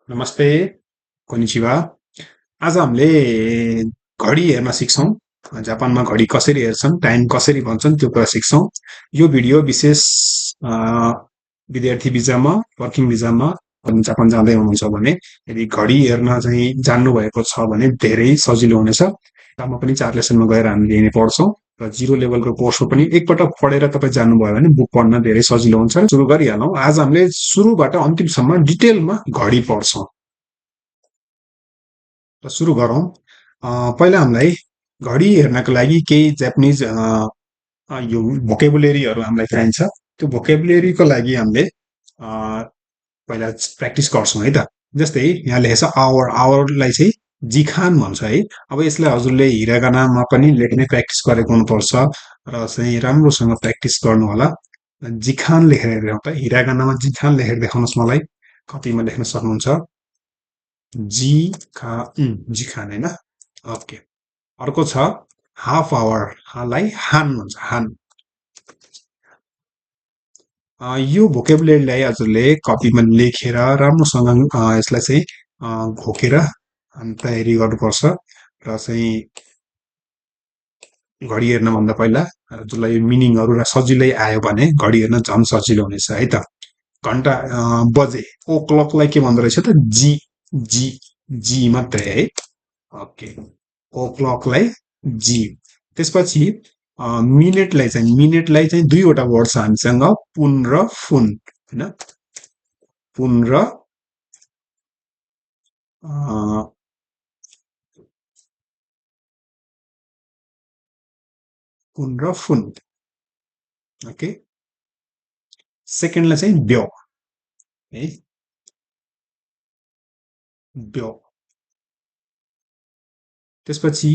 नमस्ते, कोनिचिवा। आज हामीले घडी हेर्न सिक्छौँ। जापानमा घडी कसरी हेर्छन्, टाइम कसरी भन्छन् त्यो कुरा सिक्छौँ। यो भिडियो विशेष अ, विद्यार्थी भिजामा, वर्किङ भिजामा जापान जाँदै हुनुहुन्छ भने यदि घडी हेर्न चाहिँ जान्नुभएको छ भने धेरै सजिलो हुनेछ। म पनि 4 लेसनमा गएर हामीले यिनी पढ्छौँ र जिरो लेभलको कोर्सको पनि एकपटक पढेर तपाईँ जान्नुभयो भने बुक पढ्न धेरै सजिलो हुन्छ। सुरु गरिहालौँ। आज हामीले सुरुबाट अन्तिमसम्म डिटेलमा घडी पढ्छौँ। र सुरु गरौँ। पहिला हामीलाई घडी हेर्नका लागि केही जापानिज यो भोकेबुलेरीहरू हामीलाई चाहिन्छ। त्यो भोकेबुलेरीको लागि हामीले अ, पहिला प्र्याक्टिस गर्छौँ है त। जस्तै यहाँ लेखेको छ आवर, आवरलाई चाहिँ जिखान भन्छ है। अब यसलाई हजुरले हिरागानामा पनि लेख्ने प्र्याक्टिस गरेको हुनुपर्छ र चाहिँ राम्रोसँग प्र्याक्टिस गर्नु होला। जिखान लेखेर देखाउँ त, हिरागानामा जिखान लेखेर देखाउनुहोस् मलाई। कपीमा लेख्न सक्नुहुन्छ। जिखान होइन। ओके। अर्को छ हाफ आवर, हालाई हान भन्छ, हान। यो भोकेबुलेरीलाई हजुरले कपीमा लेखेर राम्रोसँग यसलाई चाहिँ घोकेर तयारी गर्नुपर्छ र चाहिँ घडी हेर्नभन्दा पहिला हजुरलाई मिनिङहरू र सजिलै आयो भने घडी हेर्न झन् सजिलो हुनेछ है त। घन्टा बजे, ओ क्लकलाई के भन्दो रहेछ त, जी, जी, जी मात्रै है। ओके, ओ क्लकलाई जी। त्यसपछि मिनेटलाई चाहिँ दुईवटा वर्ड छ हामीसँग, पुन र फुन होइन। पुन र पुन र फुन। ओके। सेकेन्डलाई चाहिँ ब्यो है, ब्यो। त्यसपछि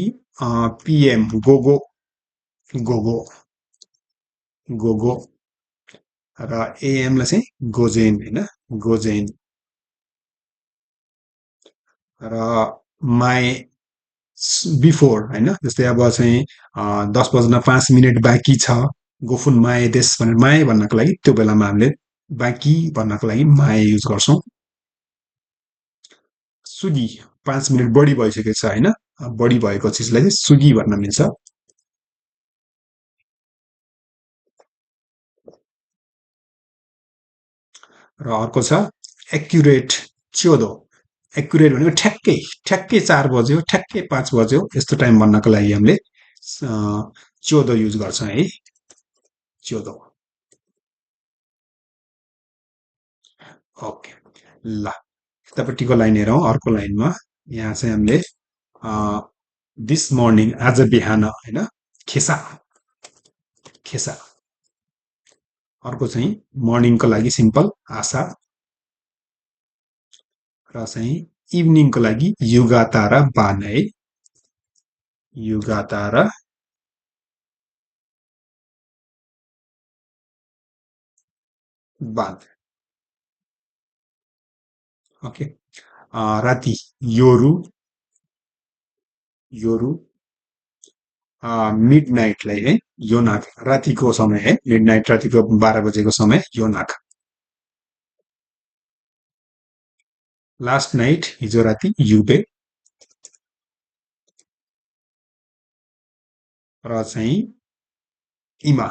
पिएम, गोगो, गोगो, गोगो। र एएमलाई चाहिँ गोजेन होइन, गोजेन। र माई बिफोर होइन, जस्तै अब चाहिँ 10 बज्न 5 मिनट बाँकी छ, गोफुन माए देश भनेर माए भन्नको लागि त्यो बेलामा हामीले बाँकी भन्नको लागि माए युज गर्छौँ। सुगी, 5 मिनट बढी भइसकेको छ होइन, बढी भएको चिजलाई चाहिँ सुगी भन्न मिल्छ। र अर्को छ एक्युरेट, च्योदो। एक्युरेट भनेको ठ्याक्कै, ठ्याक्कै 4 बज्यो, ठ्याक्कै 5 बज्यो, यस्तो टाइम भन्नको लागि हामीले च्योदो युज गर्छौँ है, च्योदो। ओके, ल यतापट्टिको लाइन हेरौँ। अर्को लाइनमा यहाँ चाहिँ हामीले दिस मर्निङ, आज बिहान होइन, खेसा, खेसा। अर्को चाहिँ मर्निङको लागि सिम्पल आशा। र चाहिँ इभिनिङको लागि युगाता र बान है, युगाता र बान। ओके। राति योरु, योरु। मिड नाइटलाई है योनाक, रातिको समय है, मिड नाइट रातिको 12 बजेको समय योनाक। लास्ट नाइट, हिजो राति युबे। र चाहिँ इमा,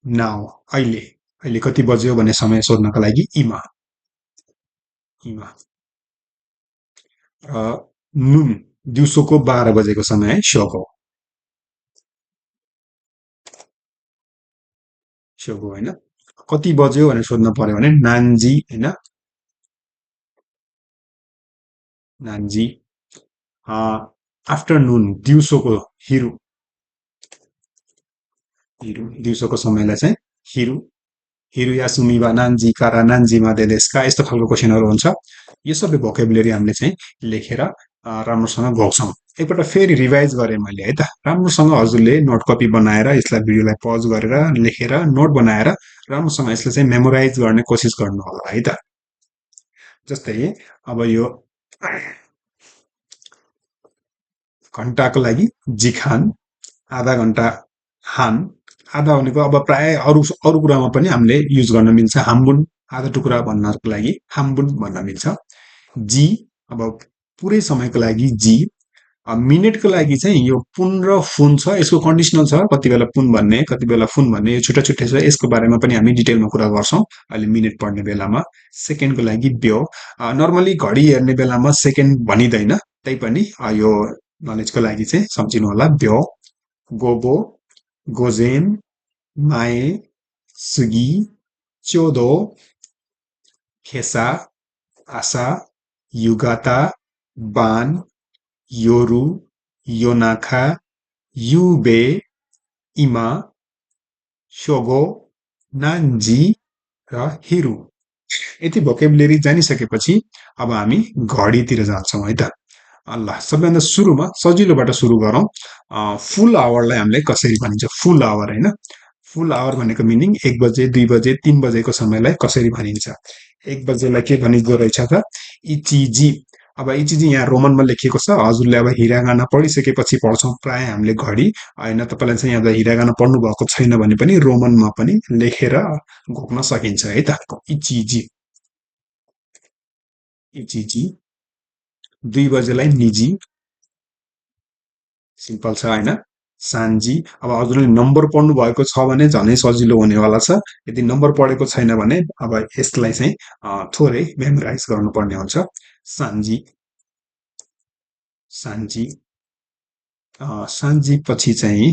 नाउ, अहिले, अहिले कति बज्यो भन्ने समय सोध्नको लागि इमा, इमा। र नुन, दिउँसोको 12 बजेको समय है, सोगो, सोगो होइन। कति बज्यो भनेर सोध्न पर्यो भने नान्जी होइन, नान्जी। आफ्टरनुन, दिउँसोको हिरु, हिरु, दिउँसोको समयलाई चाहिँ हिरु, हिरु या सुमिबा नान्जी कारा नान्जीमा देदेस्का, यस्तो खालको क्वेसनहरू हुन्छ। यो सबै भोकेबुलेरी हामीले चाहिँ लेखेर राम्रोसँग घोक्छौँ। एकपल्ट फेरि रिभाइज गरेँ मैले है त, राम्रोसँग हजुरले नोट कपी बनाएर यसलाई भिडियोलाई पज गरेर लेखेर नोट बनाएर राम्रोसँग यसलाई चाहिँ मेमोराइज गर्ने कोसिस गर्नु होला है त। जस्तै अब यो घन्टाको लागि जिखान, आधा घन्टा हान। आधा भनेको अब प्राय अरू अरू कुरामा पनि हामीले युज गर्न मिल्छ। हाम्बुन, आधा टुक्रा भन्नको लागि हाम्बुन भन्न मिल्छ। जी, अब पुरै समयको लागि जी। मिनेटको लागि चाहिँ यो पुन र फुन छ, यसको कन्डिसनल छ, कति बेला पुन भन्ने कति बेला फुन भन्ने, यो छुट्टा छुट्टै छ, यसको बारेमा पनि हामी डिटेलमा कुरा गर्छौँ अहिले मिनेट पढ्ने बेलामा। सेकेन्डको लागि ब्यो। नर्मली घडी हेर्ने बेलामा सेकेन्ड भनिँदैन, तैपनि यो नलेजको लागि चाहिँ सम्झिनु होला। ब्यो, गोबो, गोजेन, माए, सुगी, च्योदो, खेसा, आसा, युगाता, बान, योरु, योनाखा, युबे, इमा, सोगो, नान्जी र हिरु। यति भोकेबुलेरी जानिसकेपछि अब हामी घडीतिर जान्छौँ है त। ल सबैभन्दा सुरुमा सजिलोबाट सुरु गरौँ। फुल आवरलाई हामीले कसरी भनिन्छ? फुल आवर होइन। फुल आवर भनेको मिनिङ 1 बजे, 2 बजे, 3 बजेको समयलाई कसरी भनिन्छ? 1 बजेलाई के भनिँदो रहेछ त? इचिजी। अब इचिजी यहाँ रोमनमा लेखिएको छ। हजुरले अब हिरागाना पढिसकेपछि पढ्छौँ प्राय हामीले घडी होइन। तपाईँलाई चाहिँ अब हिरागाना पढ्नु भएको छैन भने पनि रोमनमा पनि लेखेर घोक्न सकिन्छ है त। इचिजी, इचिजी। 2 बजेलाई निजी, सिम्पल छ होइन। सान्जी। अब हजुरले नम्बर पढ्नु भएको छ भने झनै सजिलो हुनेवाला छ। यदि नम्बर पढेको छैन भने अब यसलाई चाहिँ थोरै मेमोराइज गर्नुपर्ने हुन्छ। Sanji, Sanji. सान्जी पछि चाहिँ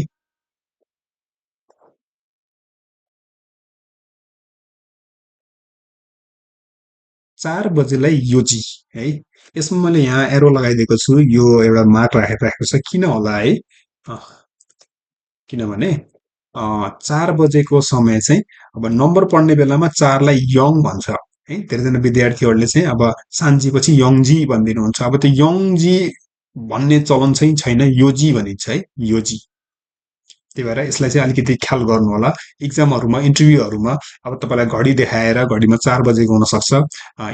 4 बजेलाई योजी है। यसमा मैले यहाँ एरो लगाइदिएको छु, यो एउटा मार्क राखेर राखेको छ, किन होला है? अ, किनभने 4 बजेको समय चाहिँ अब नम्बर पढ्ने बेलामा 4लाई यङ भन्छ है। धेरैजना विद्यार्थीहरूले चाहिँ अब सान्जी पछि यङजी भनिदिनुहुन्छ। अब त्यो यङजी भन्ने चलन चाहिँ छैन, योजी भनिन्छ है, योजी। त्यही भएर यसलाई चाहिँ अलिकति ख्याल गर्नु होला। इक्जामहरूमा, इन्टरभ्यूहरूमा अब तपाईँलाई घडी देखाएर घडीमा 4 बजेको हुनसक्छ,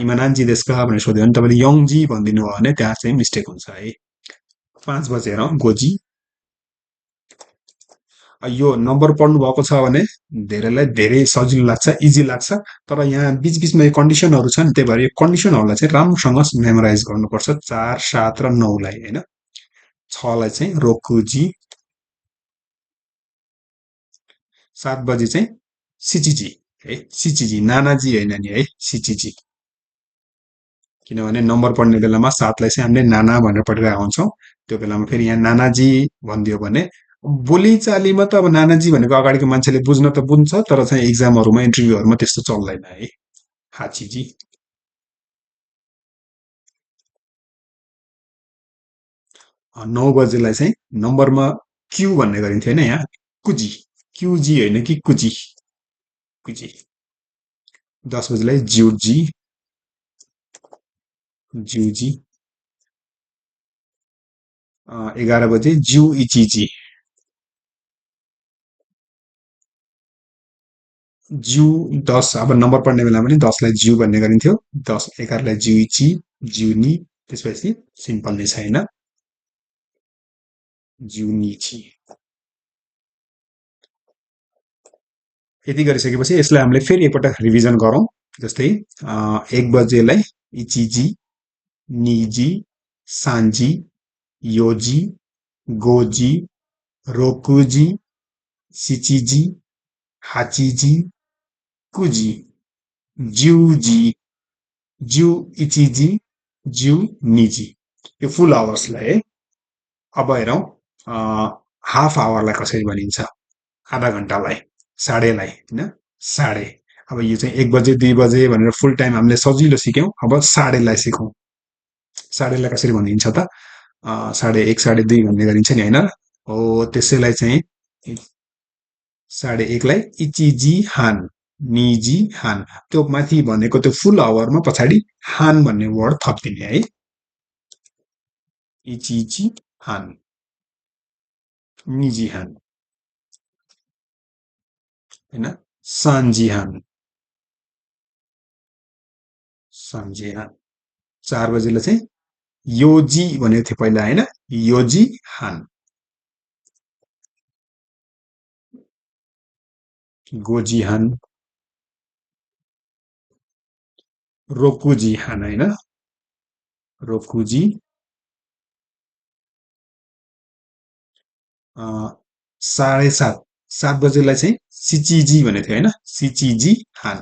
इमानान्जी देशका भनेर सोध्यो भने तपाईँले यङजी भनिदिनु भयो भने त्यहाँ चाहिँ मिस्टेक हुन्छ है। 5 बजे हेरौँ, गोजी। यो नम्बर पढ्नु भएको छ भने धेरैलाई धेरै सजिलो लाग्छ, इजी लाग्छ। तर यहाँ बिचबिचमा यो कन्डिसनहरू छन्, त्यही भएर यो कन्डिसनहरूलाई चाहिँ राम्रोसँग मेमोराइज गर्नुपर्छ। 4, 7 र 9लाई होइन। 6लाई चाहिँ रोकुजी। 7 बजे चाहिँ सिचिजी है, सिचिजी, नानाजी होइन नि है, सिचिजी। किनभने नम्बर पढ्ने बेलामा 7लाई चाहिँ हामीले नाना भनेर पढिरहेको हुन्छौँ। त्यो बेलामा फेरि यहाँ नानाजी भनिदियो भने बोलीचालीमा त अब नानाजी भनेको अगाडिको मान्छेले बुझ्न त बुझ्छ, तर चाहिँ इक्जामहरूमा, इन्टरभ्यूहरूमा त्यस्तो चल्दैन है। हाचीजी। 9 बजेलाई चाहिँ नम्बरमा क्यु भन्ने गरिन्थ्यो होइन यहाँ, कुजी। क्युजी होइन कि कुजी, कुजी। 10 बजेलाई ज्युजी, ज्युजी। 11 बजे ज्यू इचिजी, ज्यू। 10 अब नम्बर पढ्ने बेलामा पनि 10लाई ज्यू भन्ने गरिन्थ्यो। 10, 11लाई ज्युइची, ज्युनी। त्यसपछि सिम्पल नै छैन, ज्युनिची। यति गरिसकेपछि यसलाई हामीले फेरि एकपटक रिभिजन गरौँ। जस्तै 1 बजेलाई इचिजी, निजी, सान्जी, योजी, गोजी, रोकुजी, सिचिजी, हाचिजी, कुजी, ज्यूजी, ज्यू इचिजी, ज्यू निजी। यो फुल आवर्सलाई है। अब हेरौँ हाफ आवरलाई कसरी भनिन्छ? आधा घन्टालाई, साढेलाई होइन, साढे। अब यो चाहिँ 1 बजे, 2 बजे भनेर फुल टाइम हामीले सजिलो सिक्यौँ। अब साढेलाई सिकौँ। साढेलाई कसरी भनिन्छ त? साढे एक, साढे दुई भन्ने गरिन्छ नि होइन? हो, त्यसैलाई चाहिँ 1:30लाई इचिजी हान, निजी हान। त्यो माथि भनेको त्यो फुल आवरमा पछाडि हान भन्ने वर्ड थपिदिने है। इचिजी हान, निजी हान होइन, सान्जी हान, सान्जी हान। 4 बजेलाई चाहिँ योजी भनेको थियो पहिला होइन, योजी हान, गोजी हान, रोकुजी हान होइन, रोकुजी, 7:30, 7 बजेलाई चाहिँ सिचिजी भनेको थियो होइन, सिचिजी हान,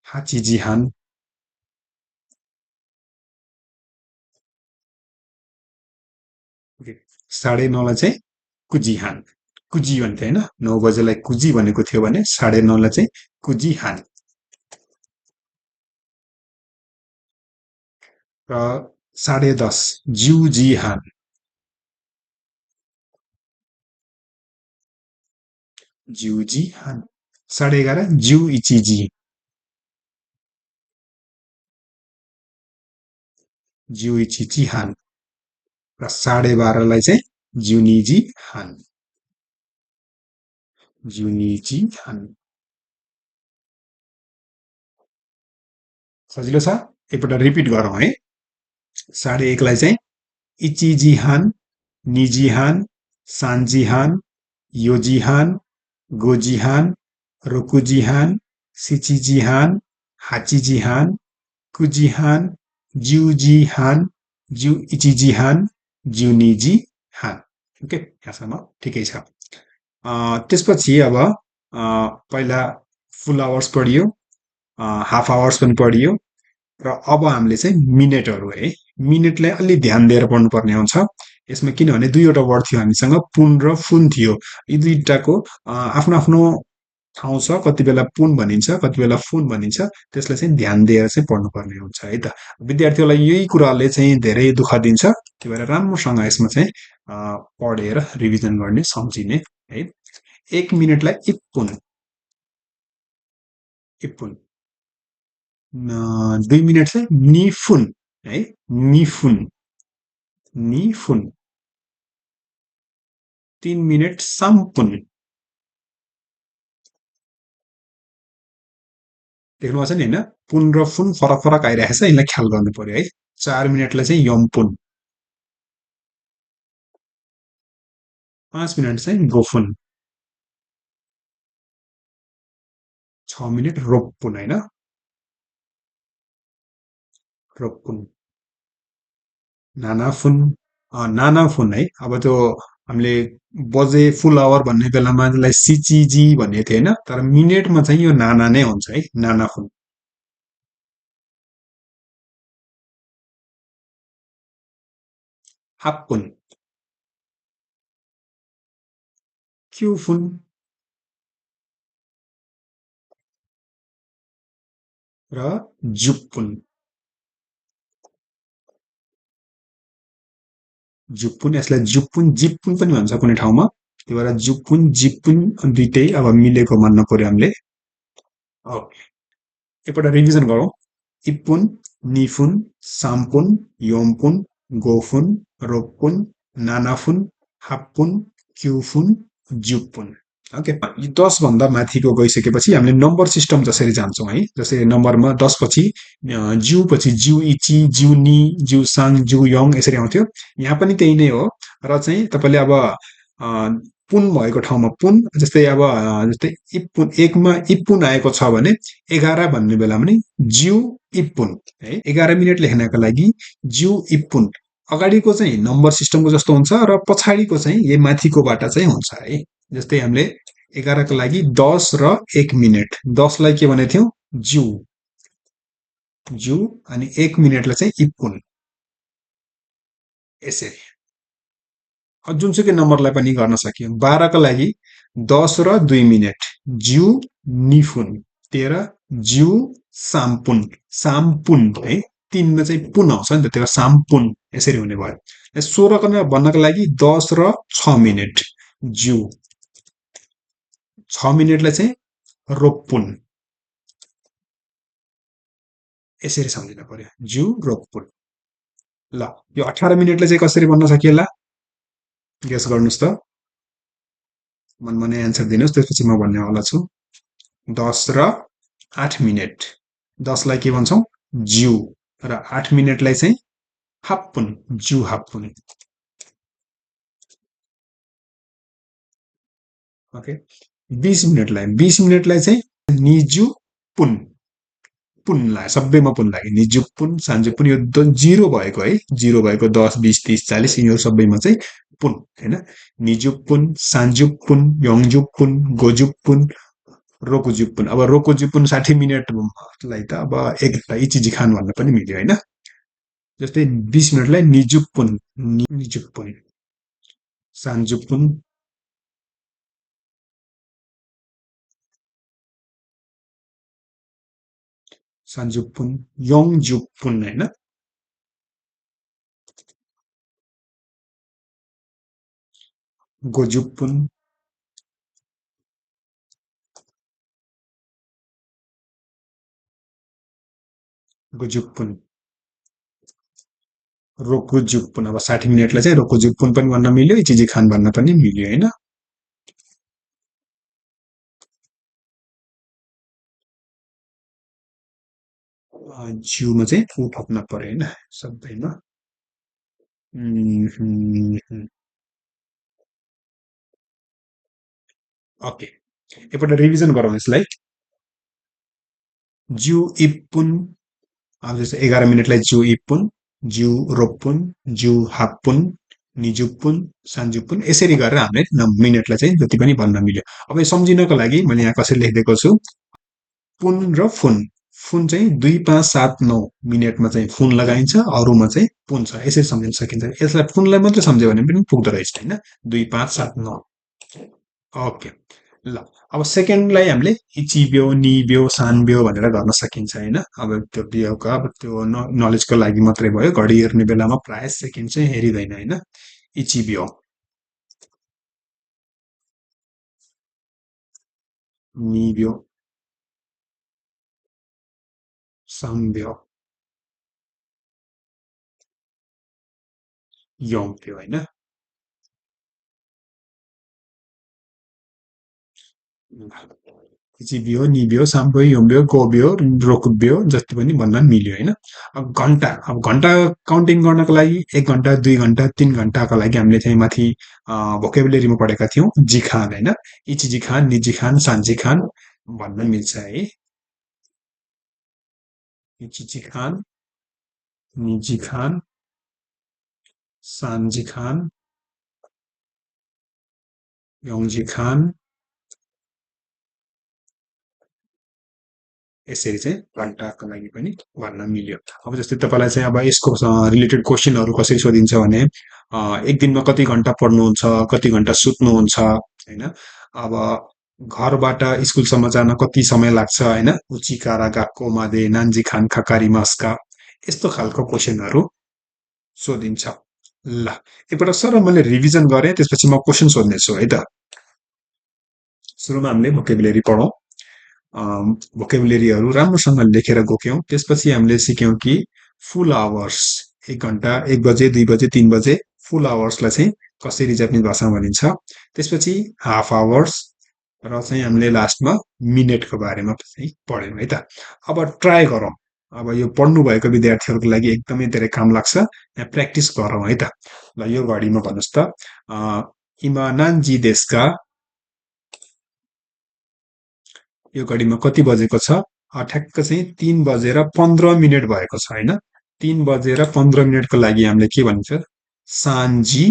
हाचिजी हान, 9:30लाई चाहिँ कुजी हान, कुजी भन्थ्यो होइन, 9 बजेलाई कुजी भनेको थियो भने 9:30लाई चाहिँ कुजी हान, र 10:30 ज्यूजी हान, ज्यूजी हान, 11:30 ज्यू इचिजी, ज्यू इचिजी हान, र 12:30लाई चाहिँ ज्युनिजी हान, ज्युनिजी हान। सजिलो छ, एकपल्ट रिपिट गरौँ है। 1:30लाई चाहिँ इचिजिहान, निजिहान, सान्जिहान, योजिहान, गोजिहान, रोकुजिहान, सिचिजिहान, हाचिजिहान, कुजिहान, ज्युजिहान, ज्यू इचिजिहान, ज्युनिजिहान। ओके, यहाँसम्म ठिकै छ। त्यसपछि अब पहिला फुल आवर्स पढियो, हाफ आवर्स पनि पढियो, र अब हामीले चाहिँ मिनेटहरू है, मिनेटलाई अलि ध्यान दिएर पढ्नुपर्ने हुन्छ। यसमा किनभने दुईवटा वर्ड थियो हामीसँग, पुन र फुन थियो। यी दुईटाको आफ्नो आफ्नो ठाउँ छ, कति बेला पुन भनिन्छ, कति बेला फुन भनिन्छ, त्यसलाई चाहिँ ध्यान दिएर चाहिँ पढ्नुपर्ने हुन्छ है त। विद्यार्थीहरूलाई यही कुराले चाहिँ धेरै दुःख दिन्छ, त्यही भएर राम्रोसँग यसमा चाहिँ पढेर रिभिजन गर्ने, सम्झिने है। 1 मिनेटलाई इप्पुन, इप्पुन, 2 मिनेट चाहिँ निफुन है, निफुन, निफुन, 3 मिनेट साम्पुन, देख्नुभएको छ नि होइन, पुन र फुन फरक फरक आइरहेको छ, यसलाई ख्याल गर्नु पर्यो है। 4 मिनेटलाई चाहिँ यम्पुन, 5 मिनट चाहिँ गोफुन, 6 मिनेट रोप्पुन होइन, रोप्पुन, नानाफुन, नानाफुन है। अब त्यो हामीले बजे फुल आवर भन्ने बेलामा यसलाई सिचिजी भन्ने थियो होइन, तर मिनेटमा चाहिँ यो नाना नै हुन्छ है, नानाफुन, हाप्पुन, क्युफुन, र जुप्पुन, जुप्पुन, यसलाई जुप्पुन जिप्पुन पनि भन्छ कुनै ठाउँमा, त्यही भएर जुप्पुन जिप्पुन दुइटै अब मिलेको मान्न पर्यो हामीले। एकपल्ट रिभिजन गरौँ। इप्पुन, निफुन, साम्पुन, योमपुन, गोफुन, रोप्पुन, नानाफुन, हाप्पुन, क्युफुन, जुप्पुन। ओके, 10 भन्दा माथिको गइसकेपछि हामीले नम्बर सिस्टम जसरी जान्छौँ है, जसरी नम्बरमा 10 पछि ज्यू पछि ज्यू इची, ज्यू नी, ज्यू साङ, ज्यू यङ यसरी आउँथ्यो। यहाँ पनि त्यही नै हो, र चाहिँ तपाईँले अब पुन भएको ठाउँमा पुन, जस्तै अब जस्तै इप्पुन, एकमा इप्पुन आएको छ भने 11 भन्ने बेलामा नि ज्यू इप्पुन है, 11 मिनेट लेख्नका लागि ज्यू इप्पुन। अगाडिको चाहिँ नम्बर सिस्टमको जस्तो हुन्छ, र पछाडिको चाहिँ यही माथिकोबाट चाहिँ हुन्छ है। जस्तै हामीले 11 को लागि 10 र 1 मिनेट, 10लाई के भनेको थियौँ, ज्यू, ज्यू, अनि 1 मिनेटलाई चाहिँ इप्पुन, यसरी। जुनसुकै नम्बरलाई पनि गर्न सकियो। 12 को लागि 10 र 2 मिनेट, ज्यू निफुन, 13 ज्यू साम्पुन, साम्पुन है, 3मा चाहिँ पुन आउँछ नि त, त्यही भएर साम्पुन यसरी हुने भयो। 16 को भन्नको लागि 10 र 6 मिनेट, ज्यू, 6 मिनेटलाई चाहिँ रोप्पुन, यसरी सम्झिनु पर्यो, ज्यू रोप्पुन। ल, यो 18 मिनेटलाई चाहिँ कसरी भन्न सकिएला, गेस गर्नुहोस् त, मनमनै एन्सर दिनुहोस्, त्यसपछि म भन्नेवाला छु। 10 र 8 मिनेट, 10लाई के भन्छौँ, ज्यू, र 8 मिनेटलाई चाहिँ हाप्पुन, ज्यू हाप्पुन। ओके, 20 मिनेटलाई, 20 मिनेटलाई चाहिँ निजु पुन पुन लाग्यो, सबैमा पुन लाग्यो। निजुक पुन, सान्जुक पुन, यो जिरो भएको है, जिरो भएको 10, 20, 30, 40 यिनीहरू सबैमा चाहिँ पुन होइन। निजुक पुन, सान्जुक पुन, योङजुक पुन, गोजुक पुन, रोकुजुक पुन। अब रोकुजुक पुन 60 मिनटलाई त अब एक घन्टा इचिजी खान भन्न पनि मिल्यो होइन। जस्तै 20 मिनटलाई निजुक पुन, निजुक पुन, सान्जुक पुन, सान्जुक पुन, योङजुक पुन होइन। गोजुक पुन, गोजुक पुन, रोकुजुक पुन। अब 60 मिनटलाई चाहिँ रोकुजुक पुन पनि भन्न मिल्यो, इचिजी खान भन्न पनि मिल्यो होइन। जिउमा चाहिँ ऊ थप्न पर्यो होइन सबैमा। ओके, एकपल्ट रिभिजन गरौँ यसलाई। जिउ इपुन, अब जस्तो 11 मिनटलाई जिउ इपुन, जिउ रोपुन, जिउ हापुन, निजुपुन, सान्जुपुन, यसरी गरेर हामीले मिनटलाई चाहिँ जति पनि भन्न मिल्यो। अब यो सम्झिनको लागि मैले यहाँ कसरी लेखिदिएको छु, पुन र फुन। फुन चाहिँ 2, 5, 7, 9 मिनटमा चाहिँ फुन लगाइन्छ, अरूमा चाहिँ पुन छ, यसरी सम्झिन सकिन्छ। यसलाई फुनलाई मात्रै सम्झ्यो भने पनि पुग्दो रहेछ होइन। 2, 5, 7, 9। ओके, ल अब सेकेन्डलाई हामीले इचिब्यो, निब्यो, सानब्यो भनेर गर्न सकिन्छ होइन। अब त्यो बियोको अब त्यो नलेजको लागि मात्रै भयो, घडी हेर्ने बेलामा प्राय सेकेन्ड चाहिँ हेरिँदैन होइन। इचिब्यो, निब्यो, साम्ब्यो, योङब्यो होइन। इचिब्यो, निब्यो, साम्ब्यो, योङब्यो, गोब्यो, रोकुब्यो जति पनि भन्न मिल्यो होइन। अब घन्टा, अब घन्टा काउन्टिङ गर्नको लागि 1 घन्टा, 2 घन्टा, 3 घन्टाको लागि हामीले चाहिँ माथि भोकेबुलेरीमा पढेका थियौँ जिखान होइन। इचिजिखान, निजिखान, सान्जिखान भन्न मिल्छ है। इचिजिखान, निजिखान, सान्जिखान, योङजिखान, यसरी चाहिँ घन्टाको लागि पनि भन्न मिल्यो। अब जस्तै तपाईँलाई चाहिँ अब यसको रिलेटेड क्वेसनहरू कसरी सोधिन्छ भने एक दिनमा कति घन्टा पढ्नुहुन्छ, कति घन्टा सुत्नुहुन्छ होइन। अब घरबाट स्कुलसम्म जान कति समय लाग्छ होइन। उचिकारा गाक्को मादे नान्जी खान खकारी मस्का, यस्तो खालको क्वेसनहरू सोधिन्छ। ल एकपल्ट सर मैले रिभिजन गरेँ, त्यसपछि म क्वेसन सोध्नेछु है त। सुरुमा हामीले भोकेबुलेरी पढौँ। भोकेबुलेरीहरू राम्रोसँग लेखेर गएक्यौँ। त्यसपछि हामीले सिक्यौँ कि फुल आवर्स, 1 घन्टा, 1 बजे, 2 बजे, 3 बजे फुल आवर्सलाई चाहिँ कसरी जापानिज भाषामा भनिन्छ। त्यसपछि हाफ आवर्स र चाहिँ हामीले लास्टमा मिनेटको बारेमा चाहिँ पढ्यौँ है त। अब ट्राई गरौँ, अब यो पढ्नु भएको विद्यार्थीहरूको लागि एकदमै धेरै काम लाग्छ, यहाँ प्र्याक्टिस गरौँ है त। ल यो घडीमा भन्नुहोस् त, इमा नान्जी देशका, यो घडीमा कति बजेको छ। ठ्याक्क चाहिँ 3 बजेर 15 मिनट भएको छ होइन। 3 बजेर 15 मिनटको लागि हामीले के भनिन्छ, सान्जी।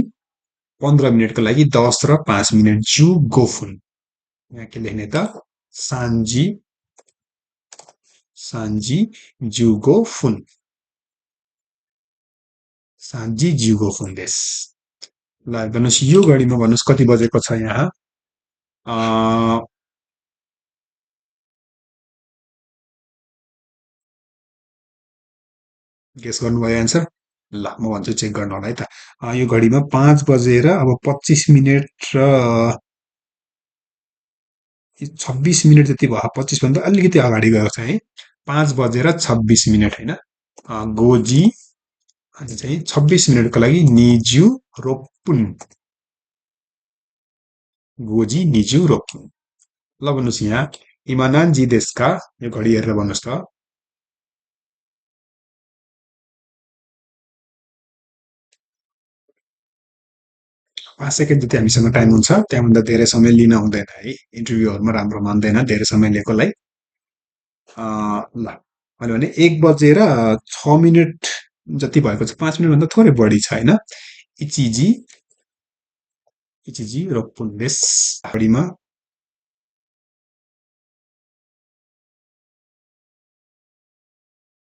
15 मिनटको लागि 10 र 5 मिनट, जु गोफुन। यहाँ के लेख्ने त, सान्जी, सान्जी जुगो फुन, सान्जी जुगो फुन देश। ल भन्नुहोस् यो घडीमा भन्नुहोस् कति बजेको छ यहाँ। गेस गर्नुभयो एन्सर। ल म भन्छु चेक गर्नु होला है त। यो घडीमा 5 बजेर अब 25 मिनट र 26 मिनट जति भयो। 25 भन्दा अलिकति अगाडि गएको छ है। 5 बजेर 26 मिनट होइन। गोजी अनि चाहिँ 26 मिनटको लागि निजु रोपुन, गोजी निजु रोपुन। ल भन्नुहोस् यहाँ, इमानान जी देशका, यो घडी हेरेर भन्नुहोस् त। 5 सेकेन्ड जति हामीसँग टाइम हुन्छ, त्यहाँभन्दा धेरै समय लिन हुँदैन है। इन्टरभ्यूहरूमा राम्रो मान्दैन धेरै समय लिएकोलाई। ल मैले भने 1 बजेर 6 मिनट जति भएको छ, 5 मिनटभन्दा थोरै बढी छ होइन। इचिजी इचिजी रोपुन्देस घडीमा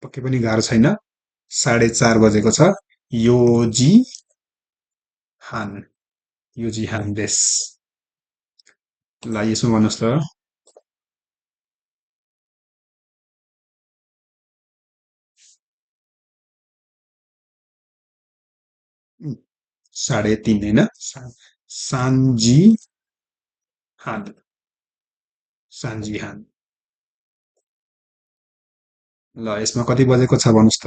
पक्कै पनि गाह्रो छैन। 4:30 बजेको छ। योजी हान योजी हान देश। ल यसमा भन्नुहोस् त। 3:30 होइन। सान्जी हान सान्जी हान। ल यसमा कति बजेको छ भन्नुहोस् त।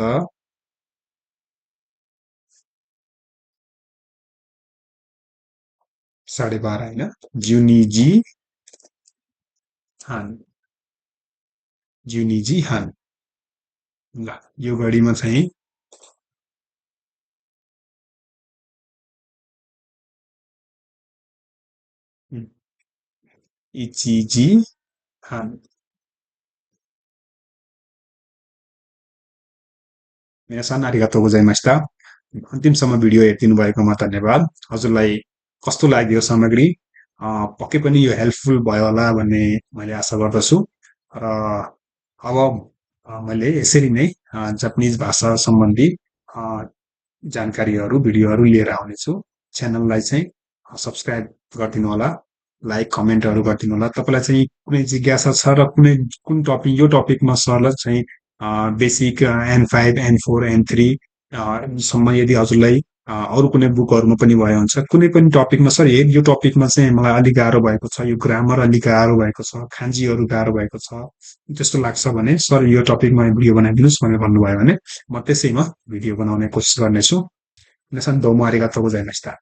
12:30 होइन। जुनिजी हान जुनिजी हान। ल यो घडीमा चाहिँ इचिजी हान। मिनासान आरिगातो गोजाइमासिता। अन्तिमसम्म भिडियो हेरिदिनु भएकोमा धन्यवाद। हजुरलाई कस्तो लाग्यो सामग्री? पक्कै पनि यो हेल्पफुल भयो होला भन्ने मैले आशा गर्दछु। र अब मैले यसरी नै जापानिज भाषा सम्बन्धी अ, जानकारीहरू भिडियोहरू लिएर आउनेछु। च्यानललाई चाहिँ सब्सक्राइब गरिदिनु होला, लाइक कमेन्टहरू गरिदिनु होला। तपाईँलाई चाहिँ कुनै जिज्ञासा छ र कुन टपिक यो टपिकमा सरलाई चाहिँ बेसिक N5 N4 N3 सम्म यदि हजुरलाई अरू कुनै बुकहरूमा पनि भयो हुन्छ, कुनै पनि टपिकमा सर यो टपिकमा चाहिँ मलाई अलिक गाह्रो भएको छ, यो ग्रामर अलिक गाह्रो भएको छ, खान्जीहरू गाह्रो भएको छ, त्यस्तो लाग्छ भने सर यो टपिकमा भिडियो बनाइदिनुहोस् भनेर भन्नुभयो भने म त्यसैमा भिडियो बनाउने कोसिस गर्नेछु।皆さんどうもありがとうございました。